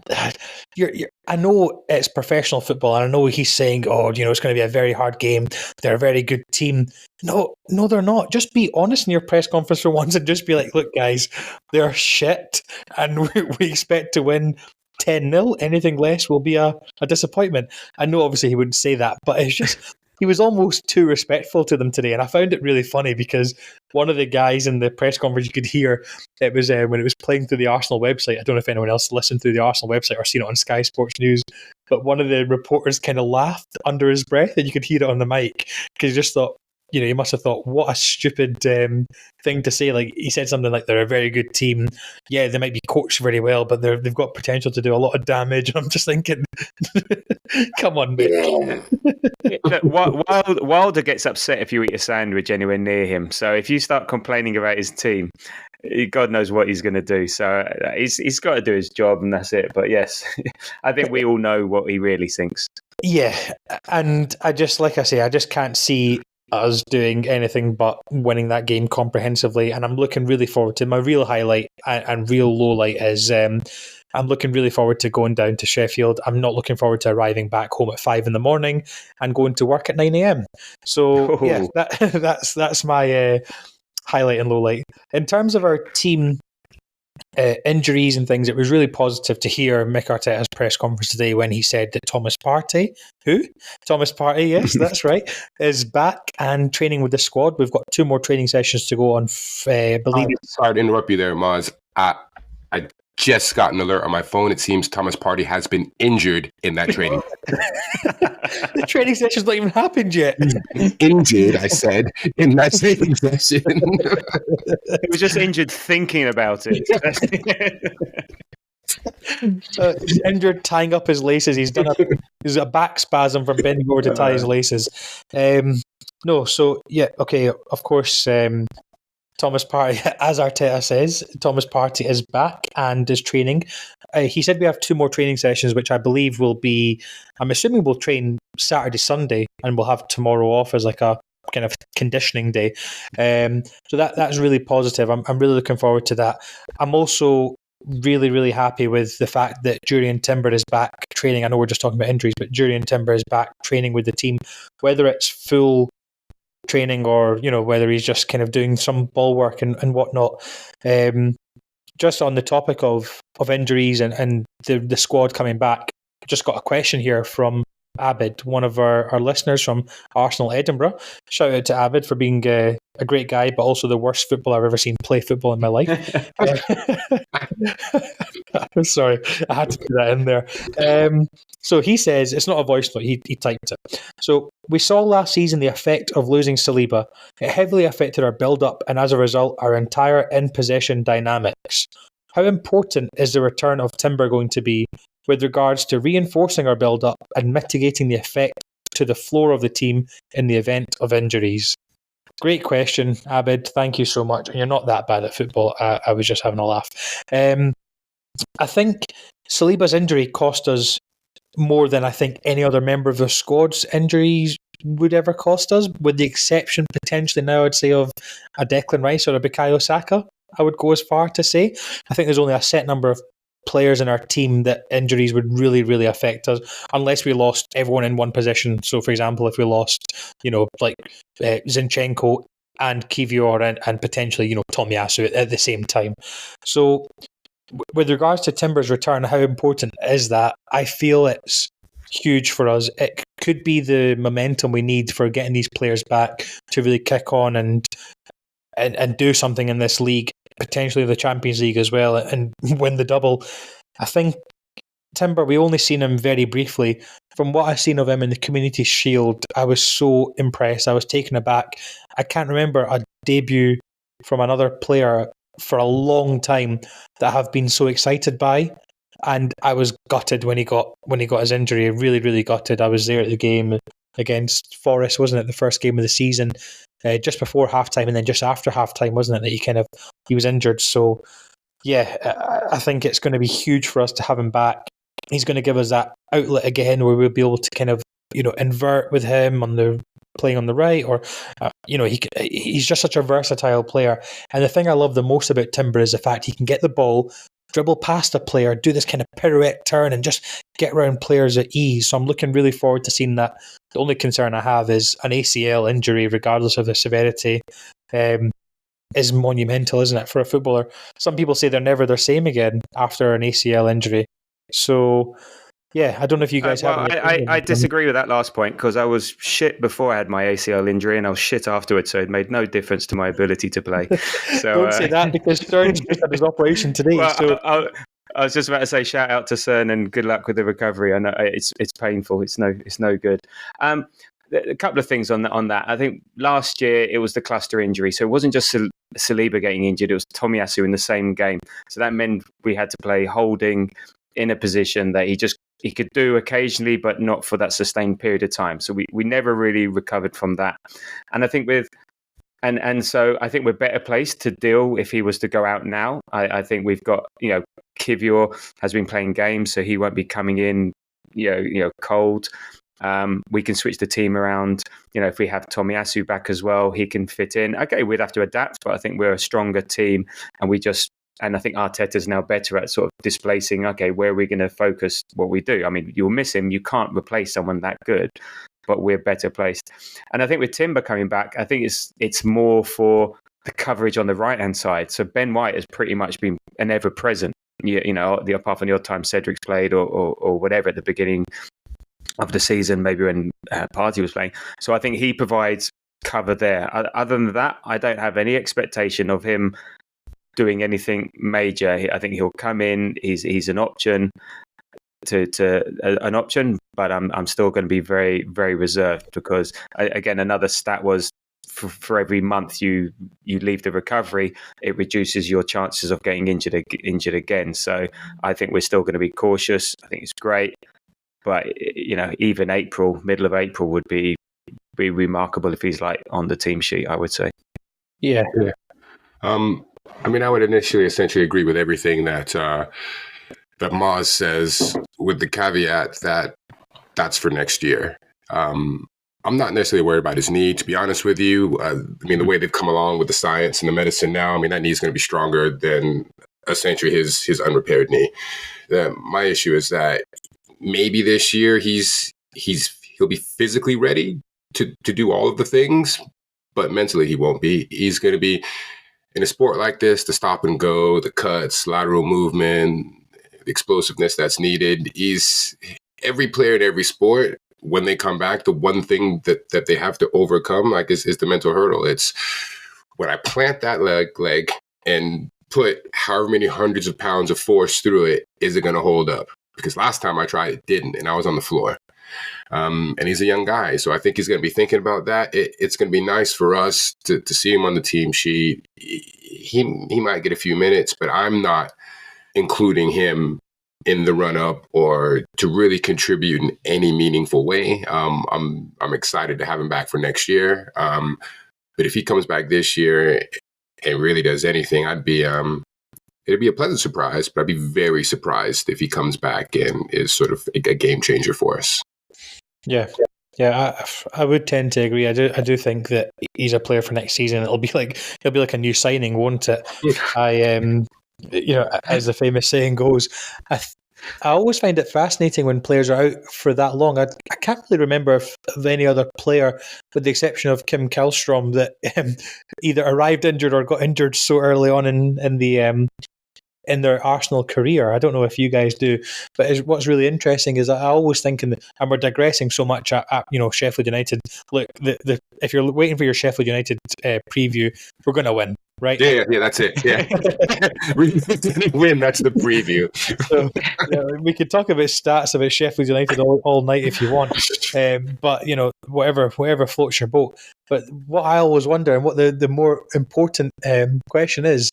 I know it's professional football, and I know he's saying, it's going to be a very hard game. They're a very good team. No, they're not. Just be honest in your press conference for once and just be like, look, guys, they're shit, and we expect to win 10-0. Anything less will be a disappointment. I know obviously he wouldn't say that, but it's just... He was almost too respectful to them today, and I found it really funny because one of the guys in the press conference, you could hear it was when it was playing through the Arsenal website. I don't know if anyone else listened through the Arsenal website or seen it on Sky Sports News, but one of the reporters kind of laughed under his breath, and you could hear it on the mic because he just thought, he must have thought, what a stupid thing to say. Like, he said something like, they're a very good team. Yeah, they might be coached very well, but they've got potential to do a lot of damage. And I'm just thinking, come on, mate. Look, Wilder gets upset if you eat a sandwich anywhere near him. So if you start complaining about his team, God knows what he's going to do. So he's got to do his job, and that's it. But yes, I think we all know what he really thinks. Yeah, and I just can't see us doing anything but winning that game comprehensively, and I'm looking really forward to my real highlight and real low light is I'm looking really forward to going down to Sheffield. I'm not looking forward to arriving back home at 5 a.m. and going to work at 9 a.m. So that's my highlight and low light. In terms of our team injuries and things, it was really positive to hear Mick Arteta's press conference today when he said that Thomas Partey, yes, that's right, is back and training with the squad. We've got 2 more training sessions to go on. Sorry to interrupt you there, Maz. I just got an alert on my phone. It seems Thomas Partey has been injured in that training. The training session's not even happened yet. Injured, I said, in that training session. He was just injured thinking about it. He's injured tying up his laces. He's a back spasm from bending over to tie his laces. Of course, Thomas Partey, as Arteta says, Thomas Partey is back and is training. He said we have 2 more training sessions, which I believe will be, I'm assuming we'll train Saturday, Sunday, and we'll have tomorrow off as like a kind of conditioning day. So that's really positive. I'm really looking forward to that. I'm also really, really happy with the fact that Jurriën Timber is back training. I know we're just talking about injuries, but Jurriën Timber is back training with the team, whether it's full training or whether he's just kind of doing some ball work and whatnot. Just on the topic of injuries and the squad coming back, just got a question here from Abid, one of our listeners from Arsenal Edinburgh. Shout out to Abid for being a great guy, but also the worst footballer I've ever seen play football in my life. I'm sorry, I had to put that in there. So he says, it's not a voice note, he typed it. So we saw last season the effect of losing Saliba. It heavily affected our build-up and as a result, our entire in-possession dynamics. How important is the return of Timber going to be with regards to reinforcing our build-up and mitigating the effect to the floor of the team in the event of injuries? Great question, Abid. Thank you so much. And you're not that bad at football. I was just having a laugh. I think Saliba's injury cost us more than I think any other member of the squad's injuries would ever cost us, with the exception potentially now I'd say of a Declan Rice or a Bukayo Saka. I would go as far to say. I think there's only a set number of players in our team that injuries would really, really affect us unless we lost everyone in one position. So, for example, if we lost, Zinchenko and Kivior and potentially, Tomiyasu at the same time. So, with regards to Timber's return, how important is that? I feel it's huge for us. It could be the momentum we need for getting these players back to really kick on and do something in this league, potentially the Champions League as well, and win the double. I think Timber, we only seen him very briefly. From what I've seen of him in the Community Shield, I was so impressed. I was taken aback. I can't remember a debut from another player for a long time that I've been so excited by. And I was gutted when he got his injury. Really, really gutted. I was there at the game against Forest, wasn't it? The first game of the season, just before halftime, and then just after halftime, wasn't it? That he was injured. So yeah, I think it's going to be huge for us to have him back. He's going to give us that outlet again, where we'll be able to kind of invert with him playing on the right, or he's just such a versatile player. And the thing I love the most about Timber is the fact he can get the ball, dribble past a player, do this kind of pirouette turn, and just get around players at ease. So I'm looking really forward to seeing that. The only concern I have is an ACL injury, regardless of the severity, is monumental, isn't it, for a footballer? Some people say they're never the same again after an ACL injury. So, yeah, I don't know if you guys have... I disagree with that last point, because I was shit before I had my ACL injury, and I was shit afterwards, so it made no difference to my ability to play. So don't say that, because Stearns just had his operation today. Well, so I was just about to say, shout out to Cern and good luck with the recovery. I know it's painful. It's no good. A couple of things on that. I think last year it was the cluster injury, so it wasn't just Saliba getting injured; it was Tomiyasu in the same game. So that meant we had to play Holding in a position that he could do occasionally, but not for that sustained period of time. So we never really recovered from that. And I think so I think we're better placed to deal if he was to go out now. I think we've got, Kivior has been playing games, so he won't be coming in, cold. We can switch the team around. If we have Tomiyasu back as well, he can fit in. Okay, we'd have to adapt, but I think we're a stronger team, and I think Arteta's now better at sort of displacing, okay, where are we going to focus what we do? I mean, you'll miss him. You can't replace someone that good, but we're better placed. And I think with Timber coming back, I think it's more for the coverage on the right-hand side. So Ben White has pretty much been an ever-present, apart from the odd time Cedric's played or whatever at the beginning of the season, maybe when Partey was playing. So I think he provides cover there. Other than that, I don't have any expectation of him doing anything major. I think he'll come in. He's an option an option, but I'm still going to be very, very reserved, because again, another stat was for every month you leave the recovery, it reduces your chances of getting injured again. So I think we're still going to be cautious. I think it's great, but even middle of April would be remarkable if he's like on the team sheet, I would say. Yeah. I would initially essentially agree with everything that Moz says, with the caveat that that's for next year. I'm not necessarily worried about his knee, to be honest with you. The way they've come along with the science and the medicine now, that knee is going to be stronger than essentially his unrepaired knee. My issue is that maybe this year he'll be physically ready to do all of the things, but mentally he won't be. He's going to be, in a sport like this, the stop and go, the cuts, lateral movement, the explosiveness that's needed. Every player in every sport, when they come back, the one thing that they have to overcome, is the mental hurdle. It's when I plant that leg and put however many hundreds of pounds of force through it, is it going to hold up? Because last time I tried, it didn't, and I was on the floor. And he's a young guy, so I think he's going to be thinking about that. It's going to be nice for us to see him on the team sheet. He might get a few minutes, but I'm not including him in the run-up or to really contribute in any meaningful way. I'm excited to have him back for next year. But if he comes back this year and really does anything, it'd be a pleasant surprise, but I'd be very surprised if he comes back and is sort of a game changer for us. Yeah, I would tend to agree. I do think that he's a player for next season. He'll be like a new signing, won't it? as the famous saying goes, I always find it fascinating when players are out for that long. I can't really remember of any other player, with the exception of Kim Källström, that either arrived injured or got injured so early on in their Arsenal career. I don't know if you guys do, but what's really interesting is I always think, and we're digressing so much at Sheffield United. Look, if you're waiting for your Sheffield United preview, we're going to win, right? Yeah, that's it. Yeah, we didn't win. That's the preview. So we could talk about stats about Sheffield United all night if you want, but whatever floats your boat. But what I always wonder, and what the more important question is,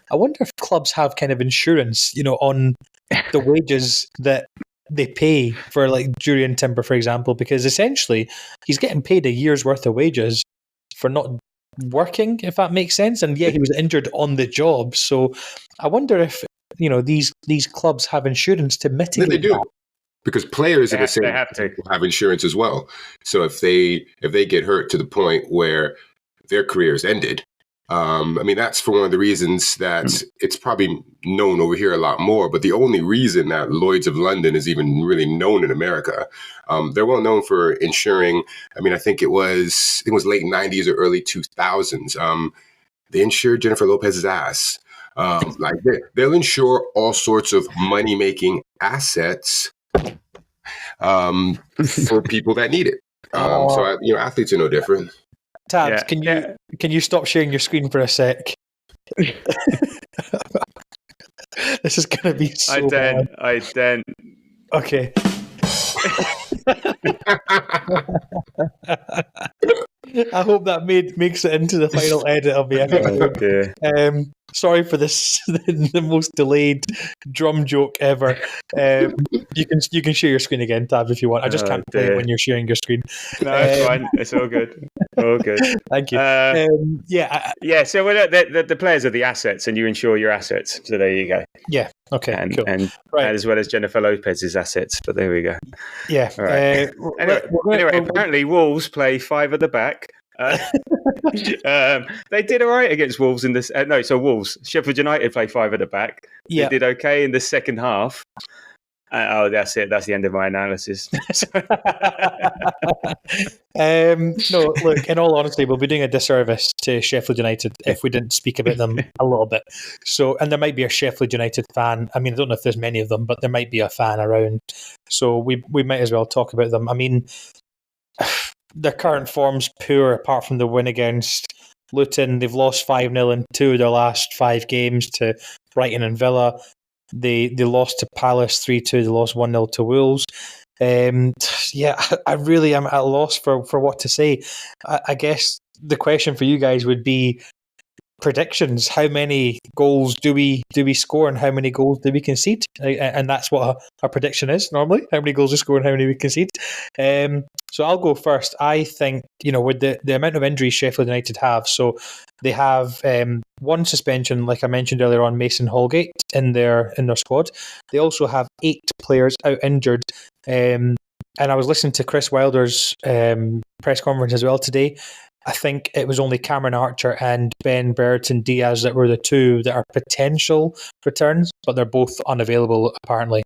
I wonder if clubs have kind of insurance, on the wages that they pay for, like Jurriën Timber, for example, because essentially he's getting paid a year's worth of wages for not working, if that makes sense. And yeah, he was injured on the job. So I wonder if, these clubs have insurance to mitigate they do. that. Because players in the same have insurance as well. So if they get hurt to the point where their careers ended, that's for one of the reasons that it's probably known over here a lot more. But the only reason that Lloyd's of London is even really known in America, they're well known for insuring. I think it was late 90s or early 2000s. They insured Jennifer Lopez's ass. They'll insure all sorts of money making assets for people that need it. So athletes are no different. Tabs, can you stop sharing your screen for a sec? This is going to be so bad. I don't. Okay. I hope that makes it into the final edit of the episode. Okay. Sorry for this, the most delayed drum joke ever. You can share your screen again, Tabs, if you want. I just can't play it when you're sharing your screen. No, it's fine. It's all good. All good. Thank you. So the players are the assets, and you insure your assets. So there you go. Yeah. Okay. And cool. Right. As well as Jennifer Lopez's assets. But there we go. Yeah. Right. Anyway, apparently Wolves play 5 at the back. They did all right against Wolves in this. Wolves. Sheffield United play 5 at the back. Yeah. They did okay in the second half. That's it. That's the end of my analysis. No, look, in all honesty, we'll be doing a disservice to Sheffield United if we didn't speak about them a little bit. So, and there might be a Sheffield United fan. I don't know if there's many of them, but there might be a fan around. So we might as well talk about them. Their current form's poor, apart from the win against Luton. They've lost 5-0 in 2 of their last 5 games to Brighton and Villa. They lost to Palace 3-2. They lost 1-0 to Wolves. I really am at a loss for what to say. I guess the question for you guys would be predictions. How many goals do we score, and how many goals do we concede? And that's what our prediction is normally. How many goals we score and how many we concede. So I'll go first. I think, with the amount of injuries Sheffield United have, so they have one suspension, like I mentioned earlier on, Mason Holgate in their squad. They also have 8 players out injured. And I was listening to Chris Wilder's press conference as well today. I think it was only Cameron Archer and Ben Brereton Diaz that were the 2 that are potential returns, but they're both unavailable apparently.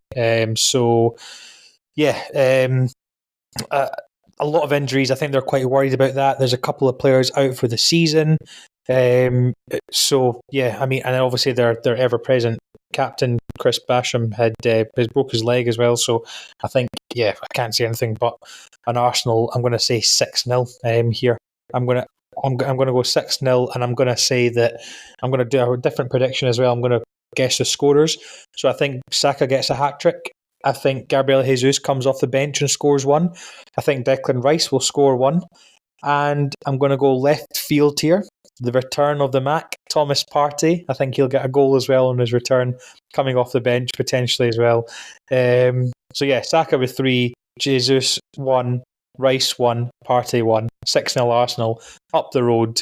A lot of injuries. I think they're quite worried about that. There's a couple of players out for the season. And obviously their ever-present captain Chris Basham has broke his leg as well. So I think, I can't say anything but an Arsenal. I'm going to say 6-0 here. I'm going to go 6-0, and I'm going to say that I'm going to do a different prediction as well. I'm going to guess the scorers. So I think Saka gets a hat-trick. I think Gabriel Jesus comes off the bench and scores 1. I think Declan Rice will score 1. And I'm going to go left field here. The return of the Mac, Thomas Partey. I think he'll get a goal as well on his return, coming off the bench potentially as well. Saka with 3, Jesus 1, Rice 1, Partey 1, 6-0 Arsenal, up the road,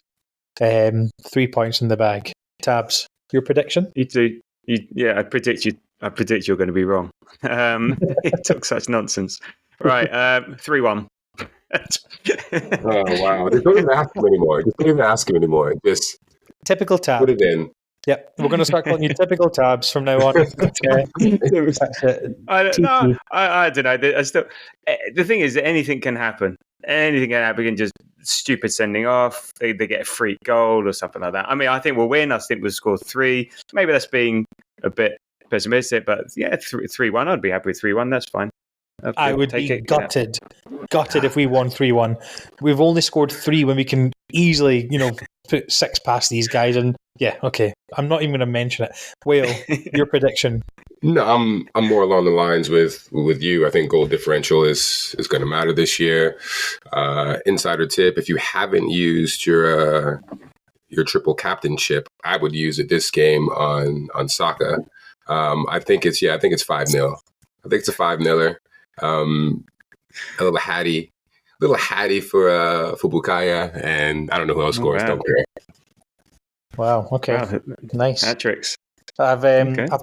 3 points in the bag. Tabs, your prediction? You do. I predict you're going to be wrong. It took such nonsense. Right, 3-1. Oh, wow. Just don't even ask him anymore. Just typical Tab. Put it in. Yep, we're going to start calling you typical Tabs from now on. That's it. I don't know. I don't know. I still, the thing is that anything can happen. Anything can happen. Just stupid sending off. They get a free goal or something like that. I mean, I think we'll win. I think we'll score 3. Maybe that's being a bit pessimistic, but yeah, 3-1. I'd be happy with 3-1. That's fine. I would be gutted if we won 3-1. We've only scored 3 when we can easily, put 6 past these guys. And yeah, okay, I'm not even going to mention it. Whale, your prediction? No, I'm more along the lines with you. I think goal differential is going to matter this year. Insider tip: if you haven't used your triple captainship, I would use it this game on Saga. I think it's 5-0. I think it's a 5-0. A little hattie for Bukaya, and I don't know who else scores. Don't care. Wow. Okay. Wow. Nice. Hat tricks. I've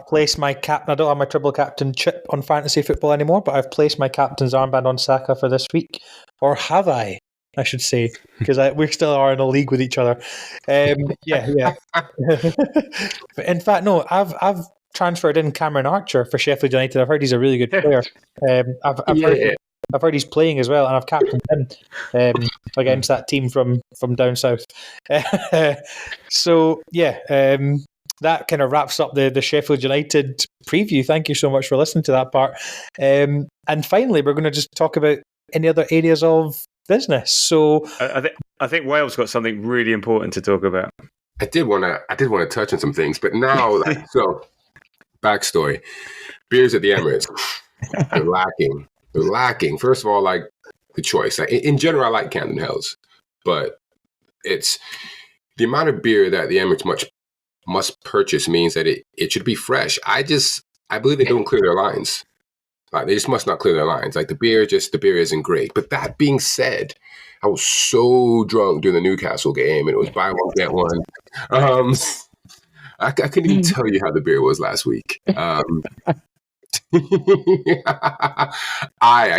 placed my captain. I don't have my triple captain chip on fantasy football anymore, but I've placed my captain's armband on Saka for this week, or have I should say, because we still are in a league with each other. Yeah. In fact, no, I've transferred in Cameron Archer for Sheffield United. I've heard he's a really good player. I've heard he's playing as well, and I've captained him against that team from down south. So yeah, that kind of wraps up the Sheffield United preview. Thank you so much for listening to that part. And finally, we're going to just talk about any other areas of business. So I think Wales got something really important to talk about. I did want to touch on some things, but now so backstory: beers at the Emirates, they're lacking. They're lacking. First of all, like the choice. In general, I like Camden Hells, but it's the amount of beer that the Emirates must purchase means that it should be fresh. I believe they don't clear their lines. Like, they just must not clear their lines. Like the beer isn't great. But that being said, I was so drunk during the Newcastle game, and it was buy one get one. I couldn't even tell you how the beer was last week. I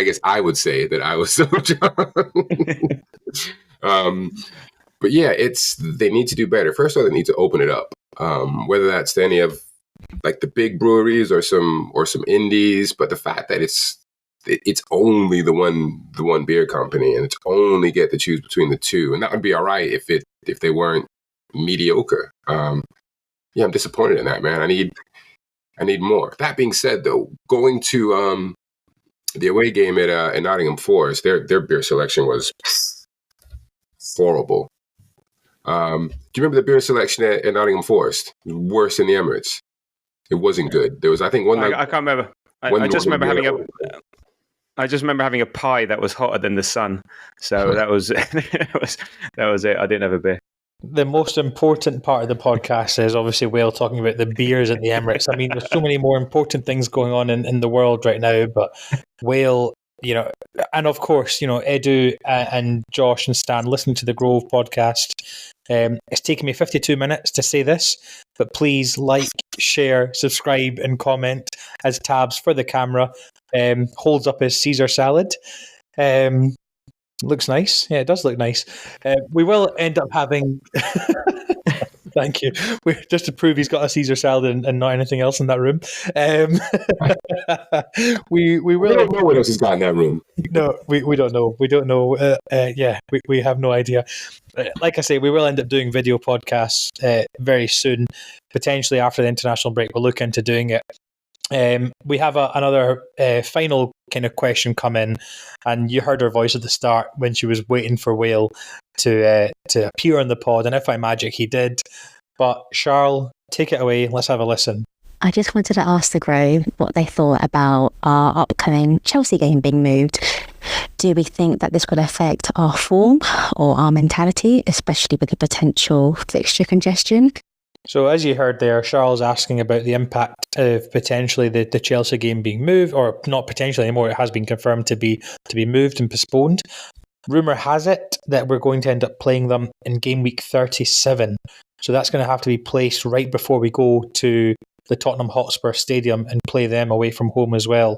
guess I would say that I was so drunk. But yeah, they need to do better. First of all, they need to open it up. Whether that's to any of like the big breweries or some indies, but the fact that it's only the one beer company, and it's only get to choose between the two, and that would be all right if they weren't mediocre. Yeah, I'm disappointed in that, man. I need more. That being said, though, going to the away game at Nottingham Forest, their beer selection was horrible. Do you remember the beer selection at Nottingham Forest? It was worse than the Emirates. It wasn't good. There was, I think, one. I can't remember. I just remember having a pie that was hotter than the sun. So that was that was it. I didn't have a beer. The most important part of the podcast is obviously Whale talking about the beers at the Emirates. I mean, there's so many more important things going on in the world right now, but Whale, and of course, Edu and Josh and Stan listen to the Grove podcast. It's taken me 52 minutes to say this, but please like, share, subscribe, and comment as Tabs for the camera holds up his Caesar salad. Looks nice. Yeah, it does look nice. We will end up having... Thank you. Just to prove he's got a Caesar salad and not anything else in that room. We will... We don't know what else he's got in that room. No, we don't know. We don't know. We have no idea. Like I say, we will end up doing video podcasts very soon, potentially after the international break. We'll look into doing it. We have another final kind of question come in, and you heard her voice at the start when she was waiting for Whale to appear on the pod, and if I magic he did. But Charles, take it away. Let's have a listen. I just wanted to ask the Grove what they thought about our upcoming Chelsea game being moved. Do we think that this could affect our form or our mentality, especially with the potential fixture congestion? So as you heard there, Charles asking about the impact of potentially the Chelsea game being moved, or not potentially anymore, it has been confirmed to be moved and postponed. Rumour has it that we're going to end up playing them in game week 37. So that's going to have to be placed right before we go to the Tottenham Hotspur Stadium and play them away from home as well.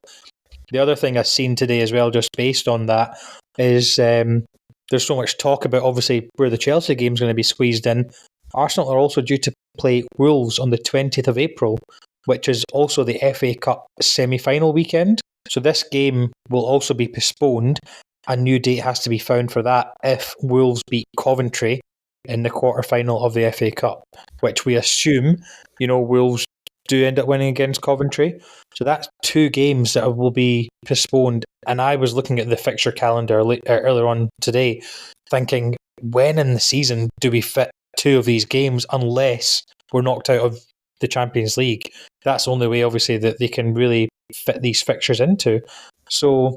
The other thing I've seen today as well, just based on that, is there's so much talk about obviously where the Chelsea game's going to be squeezed in. Arsenal are also due to play Wolves on the 20th of April, which is also the FA Cup semi-final weekend. So this game will also be postponed. A new date has to be found for that if Wolves beat Coventry in the quarter-final of the FA Cup, which we assume, Wolves do end up winning against Coventry. So that's 2 games that will be postponed. And I was looking at the fixture calendar earlier on today, thinking, when in the season do we fit 2 of these games unless we're knocked out of the Champions League? That's the only way, obviously, that they can really fit these fixtures into. So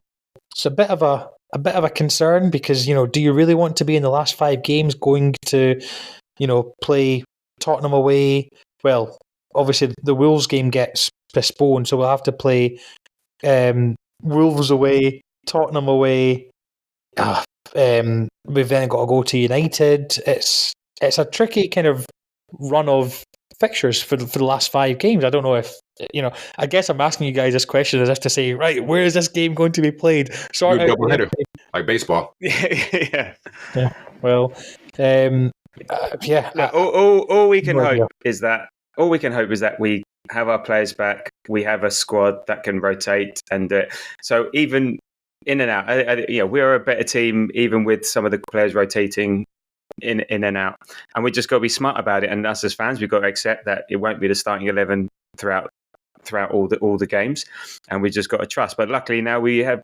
it's a bit of a concern because, do you really want to be in the last 5 games going to, play Tottenham away? Well, obviously the Wolves game gets postponed, so we'll have to play Wolves away, Tottenham away. We've then got to go to United. It's a tricky kind of run of fixtures for the last 5 games. I don't know if, I guess I'm asking you guys this question as if to say, right, where is this game going to be played? Sort out double header, like baseball. Yeah. Well, Look, all we can hope is that we have our players back. We have a squad that can rotate, and so even in and out, we are a better team even with some of the players rotating in and out. And we just got to be smart about it. And us as fans, we've got to accept that it won't be the starting 11 throughout all the games, and we just got to trust. But luckily now we have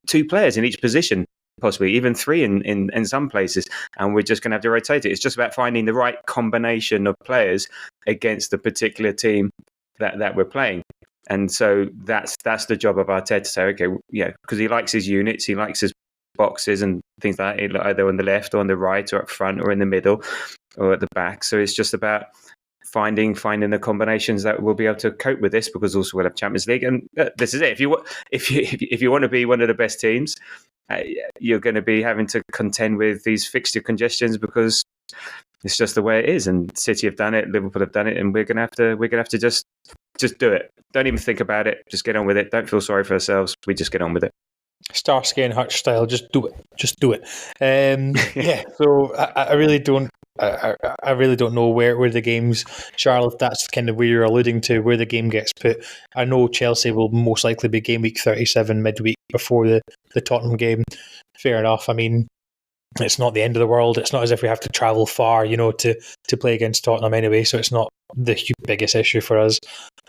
2 players in each position, possibly even 3 in some places, and we're just going to have to rotate it. It's just about finding the right combination of players against the particular team that we're playing. And so that's the job of Arteta to say, okay, because he likes his units, he likes his boxes and things like that, either on the left or on the right or up front or in the middle or at the back. So it's just about finding the combinations that will be able to cope with this, because also we'll have Champions League, and this is it. If you want to be one of the best teams, you're going to be having to contend with these fixture congestions, because it's just the way it is. And City have done it, Liverpool have done it, and we're going to have to just do it. Don't even think about it. Just get on with it. Don't feel sorry for ourselves. We just get on with it. Starsky and Hutch style, just do it. So I really don't. I really don't know where the games, Charlotte, that's kind of where you're alluding to, where the game gets put. I know Chelsea will most likely be game week 37 midweek before the Tottenham game. Fair enough. I mean, it's not the end of the world. It's not as if we have to travel far, to play against Tottenham anyway, so it's not the biggest issue for us.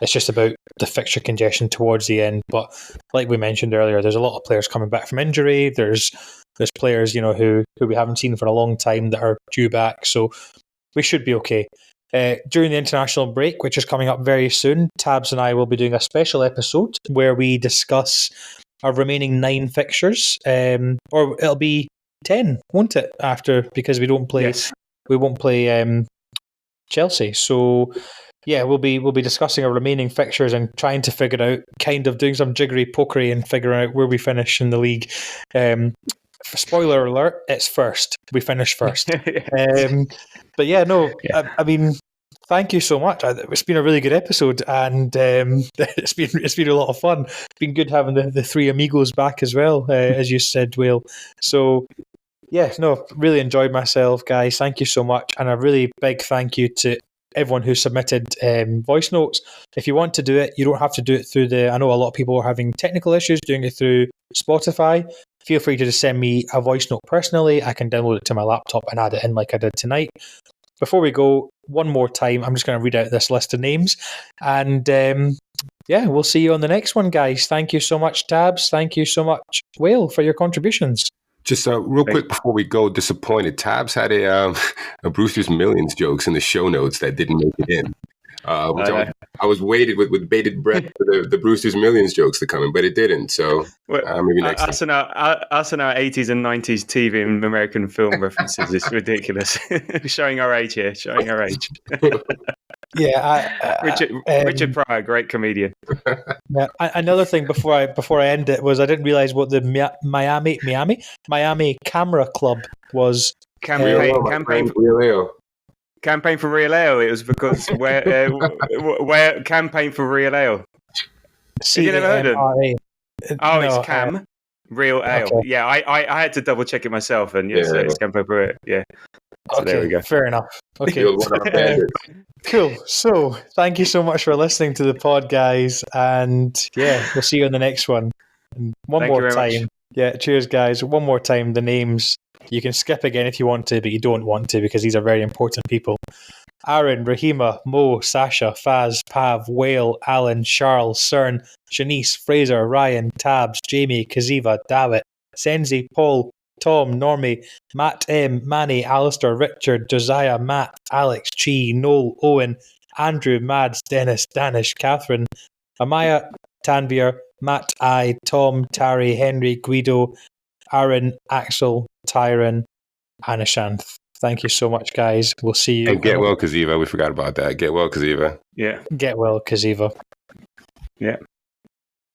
It's just about the fixture congestion towards the end. But like we mentioned earlier, there's a lot of players coming back from injury. There's players, who we haven't seen for a long time that are due back. So we should be okay. During the international break, which is coming up very soon, Tabs and I will be doing a special episode where we discuss our remaining 9 fixtures. Or it'll be 10, won't it? After, because we don't play. Yes. We won't play Chelsea. So yeah, we'll be discussing our remaining fixtures and trying to figure out, kind of doing some jiggery pokery and figuring out where we finish in the league. Spoiler alert, it's first. We finish first. But yeah, no, yeah. I mean, thank you so much. It's been a really good episode, and it's been a lot of fun. It's been good having the 3 amigos back as well, as you said, Will. So yeah, no, really enjoyed myself, guys. Thank you so much, and a really big thank you to everyone who submitted voice notes. If you want to do it, you don't have to do it through I know a lot of people are having technical issues doing it through Spotify. Feel free to just send me a voice note personally. I can download it to my laptop and add it in like I did tonight. Before we go, one more time, I'm just going to read out this list of names. And we'll see you on the next one, guys. Thank you so much, Tabs. Thank you so much, Will, for your contributions. Just real quick before we go, disappointed. Tabs had a Brewster's Millions jokes in the show notes that didn't make it in. I was waited with bated breath for the Brewster's Millions jokes to come in, but it didn't. So maybe next time. Us and our 80s and 90s TV and American film references is ridiculous. Showing our age here. Showing our age. Yeah, Richard Pryor, great comedian. Yeah, another thing before I end it was I didn't realize what the Miami Camera Club was. Campaign for Real Ale. It was because where campaign for Real Ale. Have you never heard of it? Oh, no, it's Cam Real Ale. Okay. Yeah, I had to double check it myself, and yes, it's campaign for it. Yeah. So there we go. Fair enough. Okay. You're one of our bandits. Cool. So, thank you so much for listening to the pod, guys. And yeah, we'll see you on the next one. And one Thank you more very time. much. Yeah, cheers, guys. One more time, the names. You can skip again if you want to, but you don't want to because these are very important people. Aaron, Rahima, Mo, Sasha, Faz, Pav, Whale, Alan, Charles, Cern, Shanice, Fraser, Ryan, Tabs, Jamie, Kaziva, Davitt, Senzi, Paul, Tom, Normie, Matt M, Manny, Alistair, Richard, Josiah, Matt, Alex, Chi, Noel, Owen, Andrew, Mads, Dennis, Danish, Catherine, Amaya, Tanvir, Matt, I, Tom, Tari, Henry, Guido, Aaron, Axel, Tyron, Anushanth. Thank you so much, guys. We'll see you. And get well, Kaziva. We forgot about that. Get well, Kaziva. Yeah. Get well, Kaziva. Yeah.